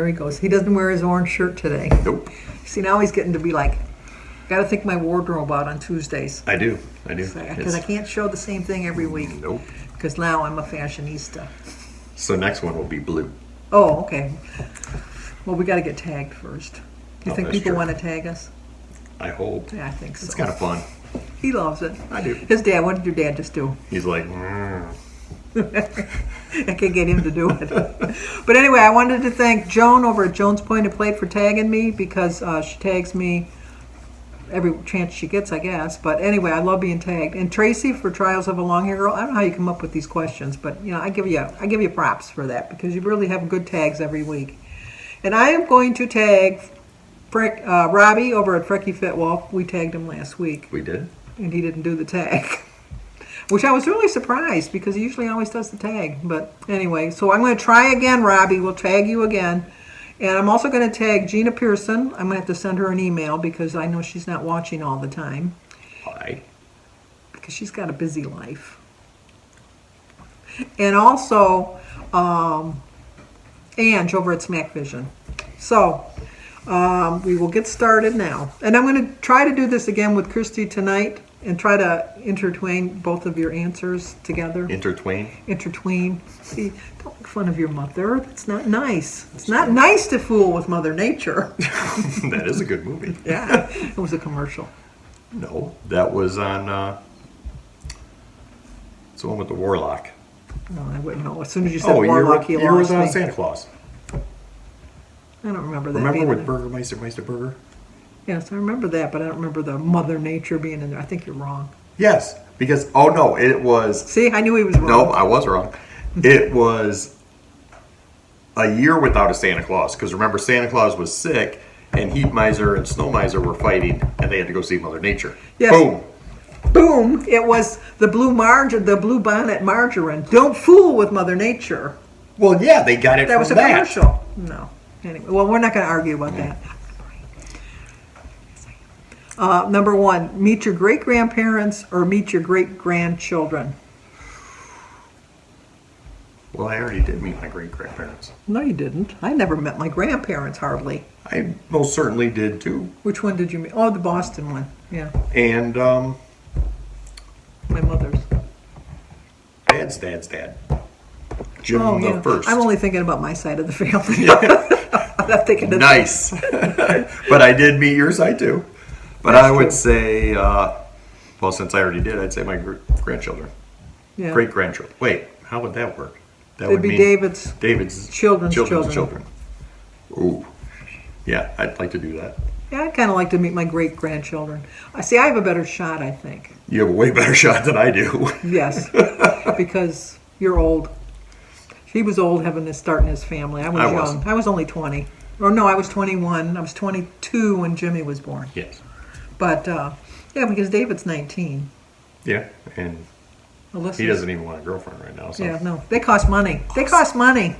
he goes. He doesn't wear his orange shirt today. Nope. See, now he's getting to be like, got to think my wardrobe out on Tuesdays. I do. Because I can't show the same thing every week. Nope. Because now I'm a fashionista. So next one will be blue. Oh, okay. Well, we got to get tagged first. You think people want to tag us? I hope. Yeah, I think so. It's kind of fun. He loves it. I do. His dad, what did your dad just do? He's like, I can't get him to do it. But anyway, I wanted to thank Joan over at Joan's Point of Plate for tagging me because she tags me every chance she gets, I guess. But anyway, I love being tagged. And Tracy for Trials of a Longhaired Girl. I don't know how you come up with these questions, but I give you props for that because you really have good tags every week. And I am going to tag Robbie over at Frekifitwolf. We tagged him last week. we did? And he didn't do the tag. Which I was really surprised because he usually always does the tag. But anyway, so I'm going to try again, Robbie. We'll tag you again. And I'm also going to tag Gina Pearson. I'm going to have to send her an email because I know she's not watching all the time. Why? Because she's got a busy life. And also Ange over at SMAC Vision. So we will get started now. And I'm going to try to do this again with Christy tonight and try to intertwine both of your answers together. Intertwine. See, don't make fun of your mother. That's not nice. It's not nice to fool with Mother Nature. That is a good movie. Yeah, it was a commercial. No, that was on, it's the one with the warlock. No, I wouldn't know. As soon as you said Warlock, you year was lost on me. Santa Claus. I don't remember that. Remember being with in Burgermeister Burger? Yes, I remember that, but I don't remember the Mother Nature being in there. I think you're wrong. Yes, because, oh no, it was... See, I knew he was wrong. No, I was wrong. It was a year without a Santa Claus. Because remember, Santa Claus was sick, and Heat Miser and Snow Miser were fighting, and they had to go see Mother Nature. Yes. Boom. Boom! It was the blue bonnet margarine. Don't fool with Mother Nature. Well, yeah, they got it That from was a that. commercial. No. Anyway, well, we're not going to argue about that. Number one, meet your great-grandparents or meet your great-grandchildren. Well, I already did meet my great-grandparents. No, you didn't. I never met my grandparents, hardly. I most certainly did, too. Which one did you meet? Oh, the Boston one. Yeah. And, My mother's. Dad's dad. Jim the first. I'm only thinking about my side of the family. I'm not thinking of Nice. But I did meet your side, too. But That's I would true. say, well, since I already did, I'd say my grandchildren. Yeah. Great-grandchildren. Wait, how would that work? That It'd would be mean David's children's children. Ooh. Yeah, I'd like to do that. Yeah, I'd kind of like to meet my great-grandchildren. See, I have a better shot, I think. You have a way better shot than I do. Yes, because you're old. He was old starting his family. I was young. wasn't. I was only 20. Or no, I was 21. I was 22 when Jimmy was born. Yes. But, yeah, because David's 19. Yeah, and Alyssa's, he doesn't even want a girlfriend right now. So. Yeah, no. They cost money. They cost money.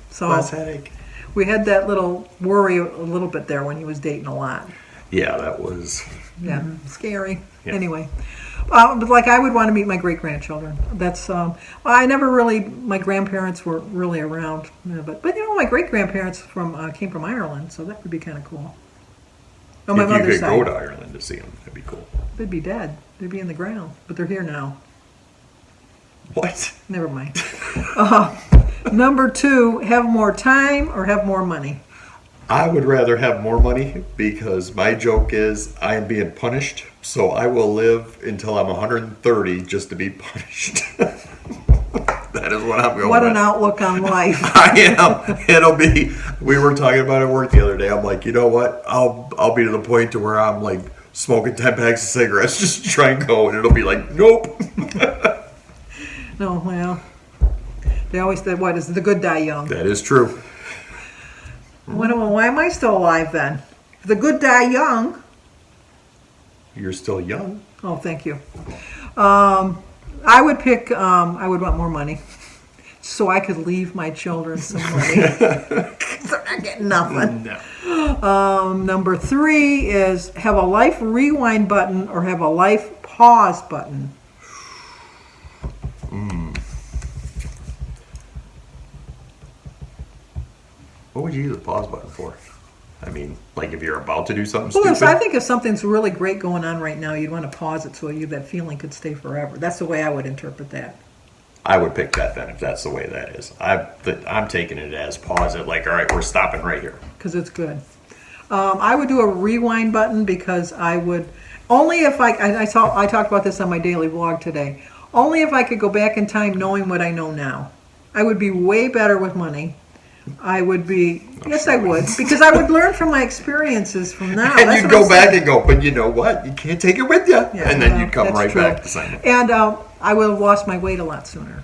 So Less headache. we had that little worry a little bit there when he was dating a lot. Yeah, that was... Yeah, scary. Yeah. Anyway, but like I would want to meet my great grandchildren. That's well, I never really. My grandparents were really around, but my great grandparents came from Ireland, so that would be kind of cool. On my if you mother's could side, go to Ireland to see them, that'd be cool. they'd be dead. They'd be in the ground, but they're here now. What? Never mind. Number two, have more time or have more money. I would rather have more money because my joke is I am being punished, so I will live until I'm 130 just to be punished. That is what I'm going What with. an outlook on life. I am. It'll be. We were talking about it at work the other day. I'm like, you know what? I'll be to the point to where I'm like smoking 10 packs of cigarettes just to try and go, and it'll be like, nope. No, well, they always say, what is the good die young? That is true. Why am I still alive then? If the good die young. You're still young. Oh, thank you. I would pick, I would want more money so I could leave my children some money. They're not getting nothing. No. Number three is have a life rewind button or have a life pause button. What would you use the pause button for? I mean, like if you're about to do something Well, stupid. I think if something's really great going on right now, you'd want to pause it so that feeling could stay forever. That's the way I would interpret that. I would pick that then if that's the way that is. I'm taking it as pause it, like, all right, we're stopping right here. Because it's good. I would do a rewind button because I would only if I talked about this on my daily vlog today. Only if I could go back in time knowing what I know now. I would be way better with money. I would be, yes, I would, because I would learn from my experiences from now. And That's you'd what I'm go back saying. and go, but you know what? You can't take it with you. Yeah, and then well, you'd come that's right true. back to sign it. And I would have lost my weight a lot sooner.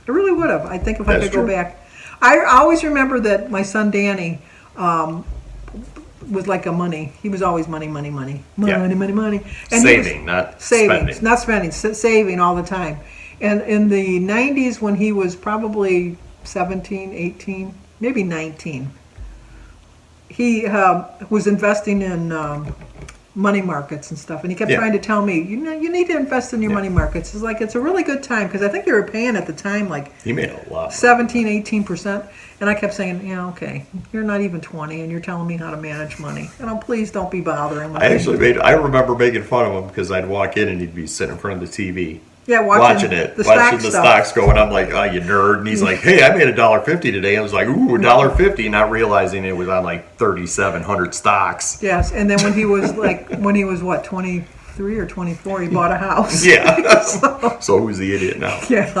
I really would have. I think if I That's could true. go back. I always remember that my son Danny was like a money. He was always money. Yeah. Money. And Saving, not spending. Not spending, saving all the time. And in the 90s when he was probably 17, 18, maybe 19, he was investing in money markets and stuff. And he kept Yeah. trying to tell me, you need to invest in your money markets. It's like, it's a really good time. Because I think they were paying at the time like He made a lot. 17, 18%. And I kept saying, yeah, okay, you're not even 20 and you're telling me how to manage money. Please don't be bothering with me. I remember making fun of him because I'd walk in and he'd be sitting in front of the TV. Yeah, watching the stocks go, and I'm like, oh, you nerd. And he's like, hey, I made $1.50 today. I was like, ooh, $1.50, not realizing it was on like 3,700 stocks. Yes, and then when he was what, 23 or 24, he bought a house. Yeah. So who's the idiot now? Yeah.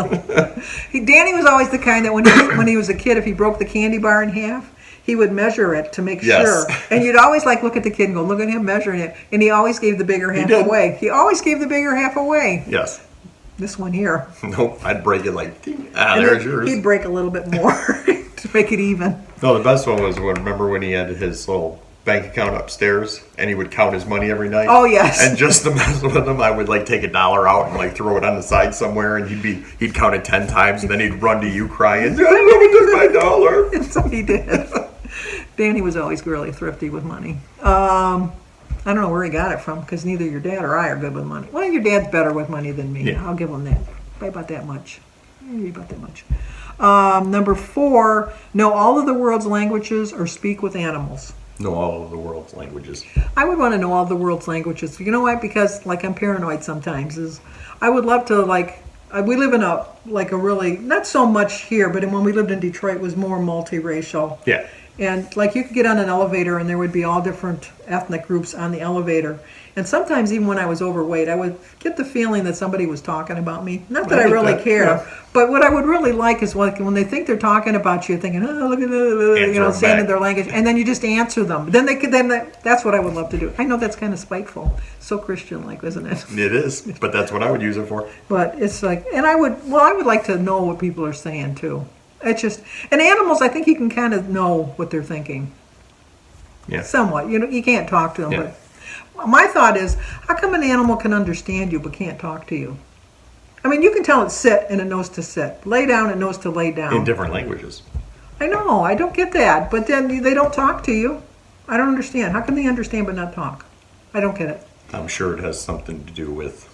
Danny was always the kind that when he was a kid, if he broke the candy bar in half, he would measure it to make Yes. sure. And you'd always look at the kid and go, look at him measuring it. And he always gave the bigger half did. away. He always gave the bigger half away. Yes. This one here. Nope. I'd break it like, And there's then yours. he'd break a little bit more to make it even. No, the best one was remember when he had his little bank account upstairs and he would count his money every night. Oh, yes. And just to mess with him, I would take $1 out and throw it on the side somewhere, and he'd count it 10 times, and then he'd run to you crying, "I took my dollar." And so he did. Danny was always really thrifty with money. I don't know where he got it from because neither your dad or I are good with money. Well, your dad's better with money than me. Yeah. I'll give him that. By about that much. Maybe about that much. Number 4, know all of the world's languages or speak with animals. Know all of the world's languages. I would want to know all the world's languages. You know why? Because I'm paranoid sometimes. I would love to we live in a really, not so much here, but when we lived in Detroit it was more multiracial. Yeah. And you could get on an elevator and there would be all different ethnic groups on the elevator. And sometimes even when I was overweight, I would get the feeling that somebody was talking about me. Not that I really care. Yeah. But what I would really like is when they think they're talking about you, thinking, oh, look at Answer saying back. in their language. And then you just answer them. That's what I would love to do. I know that's kind of spiteful. So Christian-like, isn't it? It is, but that's what I would use it for. But it's and I would like to know what people are saying too. It's just, and animals, I think you can kind of know what they're thinking. Yeah. Somewhat. You can't talk to them, Yeah. but my thought is, how come an animal can understand you but can't talk to you? You can tell it sit and it knows to sit. Lay down, it knows to lay down. In different languages. I know, I don't get that. But then they don't talk to you. I don't understand. How can they understand but not talk? I don't get it. I'm sure it has something to do with,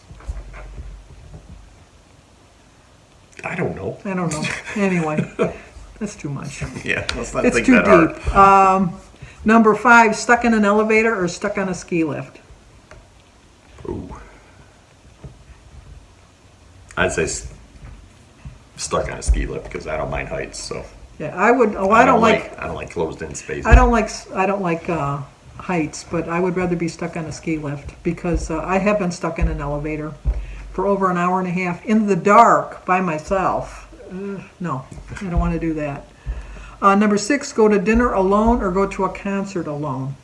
I don't know. Anyway, that's too much. Yeah, let's not It's think too that deep. hard. Number 5, stuck in an elevator or stuck on a ski lift? Ooh. I'd say stuck on a ski lift because I don't mind heights. So Yeah, I would. Oh, I don't like closed-in spaces. I don't like heights, but I would rather be stuck on a ski lift because I have been stuck in an elevator for over an hour and a half in the dark by myself. No, I don't want to do that. Number 6, go to dinner alone or go to a concert alone.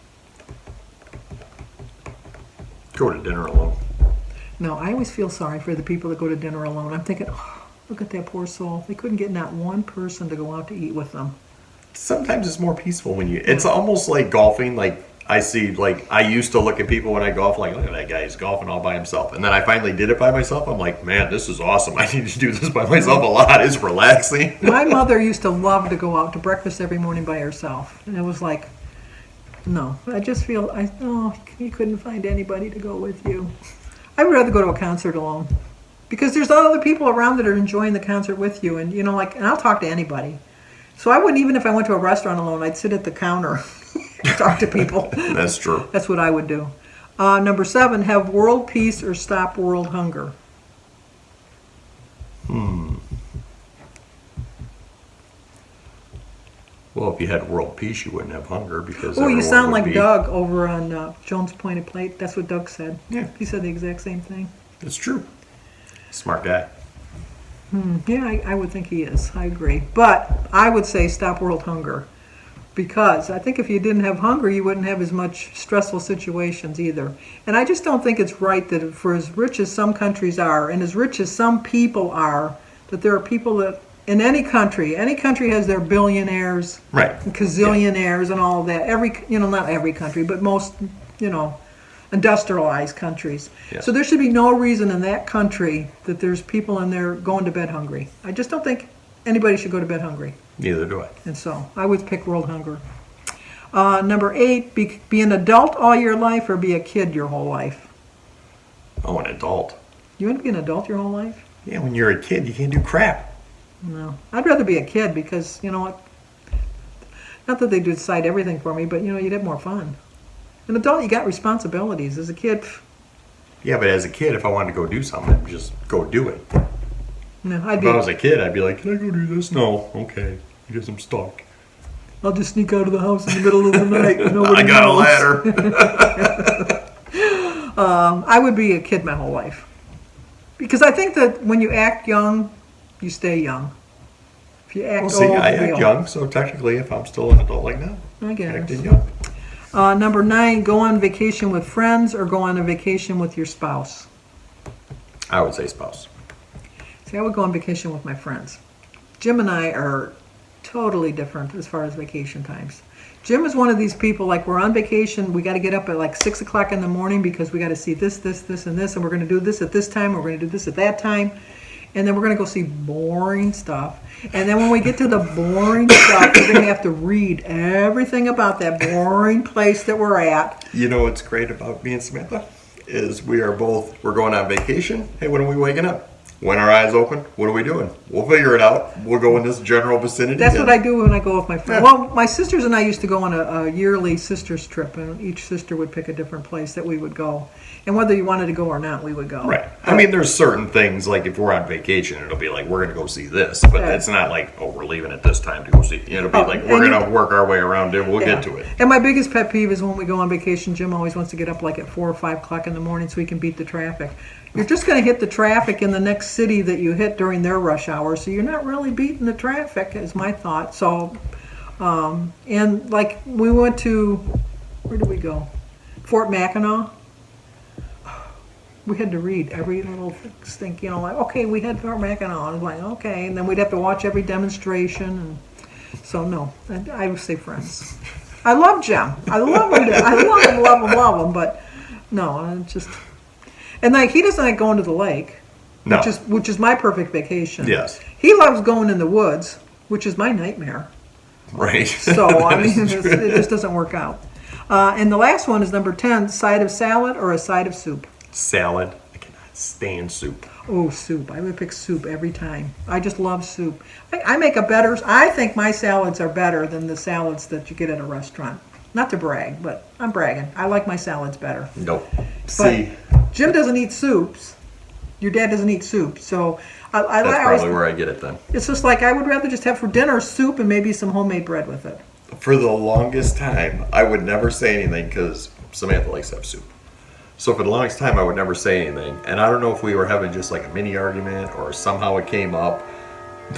Go to dinner alone. No, I always feel sorry for the people that go to dinner alone. I'm thinking, oh, look at that poor soul. They couldn't get not one person to go out to eat with them. Sometimes it's more peaceful when it's almost like golfing. I see, I used to look at people when I golf, look at that guy, he's golfing all by himself. And then I finally did it by myself. I'm like, man, this is awesome. I need to do this by myself a lot. It's relaxing. My mother used to love to go out to breakfast every morning by herself. And it was like, no, I just feel, you couldn't find anybody to go with you. I would rather go to a concert alone. Because there's other people around that are enjoying the concert with you. And, and I'll talk to anybody. So I wouldn't, even if I went to a restaurant alone, I'd sit at the counter and talk to people. That's true. That's what I would do. Number 7, have world peace or stop world hunger. Well, if you had world peace, you wouldn't have hunger because. Oh, you everyone sound would like be... Doug over on Joan's Pointed Plate. That's what Doug said. Yeah. He said the exact same thing. It's true. Smart guy. Yeah, I would think he is. I agree. But I would say stop world hunger. Because I think if you didn't have hunger, you wouldn't have as much stressful situations either. And I just don't think it's right that for as rich as some countries are, and as rich as some people are, that there are people that in any country has their billionaires, Right. and gazillionaires, and all of that. Not every country, but most, industrialized countries. Yes. So there should be no reason in that country that there's people in there going to bed hungry. I just don't think anybody should go to bed hungry. Neither do I. And so I would pick world hunger. Number 8, be an adult all your life or be a kid your whole life. Oh, an adult. You want to be an adult your whole life? Yeah, when you're a kid, you can't do crap. No. I'd rather be a kid because, you know what? Not that they decide everything for me, but, you'd have more fun. An adult, you got responsibilities. As a kid, Yeah, but as a kid, if I wanted to go do something, I'd just go do it. no, I'd If I be. was a kid, I'd be like, can I go do this? No. Okay. I guess I'm stuck. I'll just sneak out of the house in the middle of the night. Nobody I got knows. a ladder. I would be a kid my whole life. Because I think that when you act young, you stay young. If you act Well, see, old, I you be act old. young, so technically, if I'm still an adult like now, I guess. acting young. Number 9, go on vacation with friends or go on a vacation with your spouse. I would say spouse. See, I would go on vacation with my friends. Jim and I are totally different as far as vacation times. Jim is one of these people, like we're on vacation, we got to get up at like 6 o'clock in the morning because we got to see this, and this, and we're going to do this at this time, we're going to do this at that time, and then we're going to go see boring stuff. And then when we get to the boring stuff, we're going to have to read everything about that boring place that we're at. You know what's great about me and Samantha? Is we're going on vacation. Hey, when are we waking up? When our eyes open, what are we doing? We'll figure it out. We'll go in this general vicinity. That's what I do when I go with my friends. Well, my sisters and I used to go on a yearly sisters trip, and each sister would pick a different place that we would go. And whether you wanted to go or not, we would go. Right. I mean, there's certain things, like if we're on vacation, it'll be like, we're going to go see this. But Yeah. it's not like, oh, we're leaving at this time to go see. It'll be like, we're going to work our way around it. We'll Yeah. get to it. And my biggest pet peeve is when we go on vacation, Jim always wants to get up like at 4 or 5 o'clock in the morning so he can beat the traffic. You're just going to hit the traffic in the next city that you hit during their rush hour, so you're not really beating the traffic, is my thought. So, and like we went to, where did we go? Fort Mackinac. We had to read every little thing, like, okay, we had Fort Mackinac. I was like, okay, and then we'd have to watch every demonstration, and so no, I would say friends. I love Jim. I love him. I love him, but no, it's just. And like he doesn't like going to the lake, No. which is my perfect vacation. Yes. He loves going in the woods, which is my nightmare. Right. So I mean, it just doesn't work out. And the last one is number 10: side of salad or a side of soup. Salad. I cannot stand soup. Oh, soup! I would pick soup every time. I just love soup. I think my salads are better than the salads that you get at a restaurant. Not to brag, but I'm bragging. I like my salads better. Nope. But See, Jim doesn't eat soups. Your dad doesn't eat soup, so that's probably where I get it then. it's just like I would rather just have for dinner soup and maybe some homemade bread with it. For the longest time, I would never say anything because Samantha likes to have soup. So for the longest time, I would never say anything. And I don't know if we were having just like a mini argument or somehow it came up.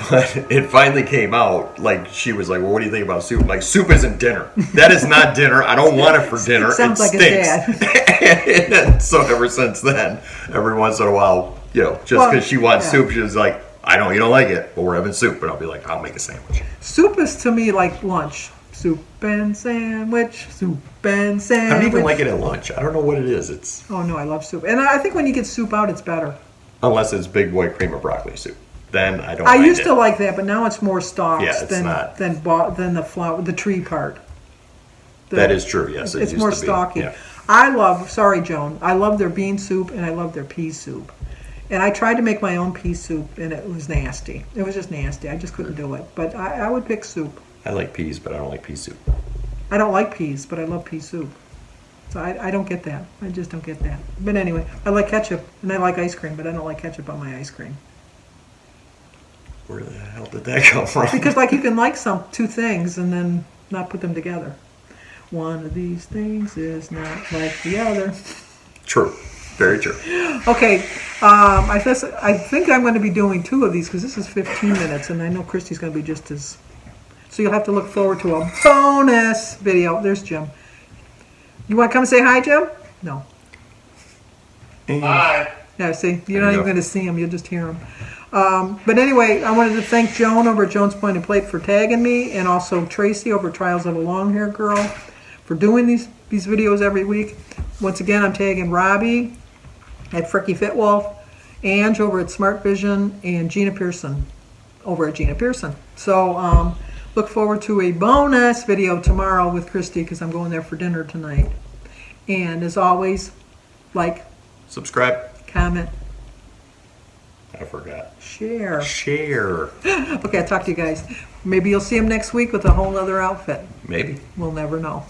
But it finally came out, like, she was like, well, what do you think about soup? I'm like, soup isn't dinner. That is not dinner. I don't want it for dinner. Sounds like stinks. his dad. And so ever since then, every once in a while, just because she wants soup, she was like, I know you don't like it, but we're having soup. And I'll be like, I'll make a sandwich. Soup is to me like lunch. Soup and sandwich, soup and sandwich. I don't even like it at lunch. I don't know what it is. Oh, no, I love soup. And I think when you get soup out, it's better. Unless it's big boy cream or broccoli soup. Then I don't I mind used it. to like that, but now it's more stalks Yeah, it's than not. than the flower, the tree part. That is true, yes. It's used more to be. stalky. Yeah. Sorry, Joan, I love their bean soup and I love their pea soup. And I tried to make my own pea soup, and it was nasty. It was just nasty. I just couldn't do it. But I would pick soup. I like peas, but I don't like pea soup. I don't like peas, but I love pea soup. So I don't get that. I just don't get that. But anyway, I like ketchup, and I like ice cream, but I don't like ketchup on my ice cream. Where the hell did that come from? Because like you can like two things and then not put them together. One of these things is not like the other. True. Very true. Okay, I think I'm going to be doing 2 of these because this is 15 minutes, and I know Christy's going to be just as. So you'll have to look forward to a bonus video. There's Jim. You want to come say hi, Jim? No. Hi. Yeah, see, you're There not you even go. going to see him. You'll just hear him. But anyway, I wanted to thank Joan over at Joan's Point and Plate for tagging me, and also Tracy over at Trials of a Longhaired Girl for doing these videos every week. Once again, I'm tagging Robbie at Frekifitwolf, Ange over at Smart Vision, and Gina Pearson over at Gina Pearson. So look forward to a bonus video tomorrow with Christy because I'm going there for dinner tonight. And as always, like, Subscribe. comment, I forgot. share. Share. Okay, I'll talk to you guys. Maybe you'll see him next week with a whole other outfit. Maybe. We'll never know.